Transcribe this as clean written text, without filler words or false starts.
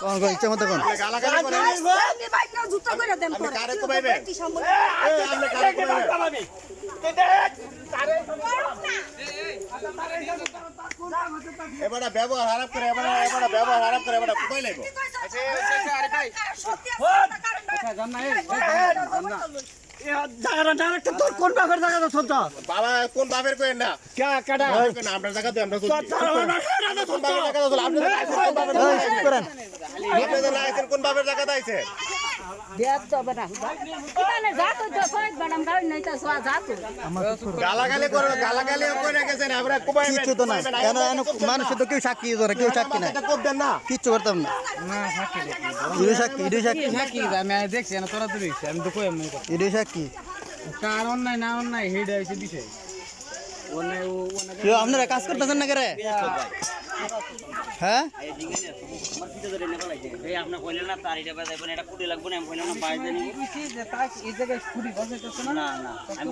কোন কোন ইচ্ছা মতো কোন গালাগালি করে আপনি বাইক না জুতা কইরা দেন আপনি পরে কারে কোবাইবে বেটি সম্বল আপনি কারে কোবাইবে এবারে ব্যবহার খারাপ করে এবারে ব্যবহার খারাপ করে এবারে কোবাই লাইবো আরে ভাই সত্যি আচ্ছা জান না জায়গাটা ডাইরেক্ট তোর কোন বাপের জায়গাটা তোর বাবা কোন বাপের কইেন না কে কাটা আমরা জায়গা দিয়ে আমরা চলছি কোন বাপের জায়গা চল আপনি লাইসেন্স কোন বাপের জায়গা দাইছে দেখ তো বড়া কিতানে যাত তো কয়েক বানাম গাই নাই তো সোয়া যাত গালাগালি করে গেছেন আমরা কোবাই কিচ্ছু তো না মানুষ তো কেউ সাক্ষী ধরে কেউ সাক্ষী নাই এটা কোব দেন না কিচ্ছু করতাম না না সাক্ষী ইডু সাক্ষী সাক্ষী আমি দেখছি না তোরা তো দেখছি আমি তো কই এমনি ইডু সাক্ষী কার অন্যায় না অন্যায় হেড হইছে বিষয় কেউ আপনারা কাজ করতেছেন না করে হ্যাঁ এই আপনি কইলেন না তার এটা বাজাইবেন এটা কুড়ি লাগবে না আমি কইলাম না 22 জানি এই জায়গায় স্কুটি বসাইতেছ না না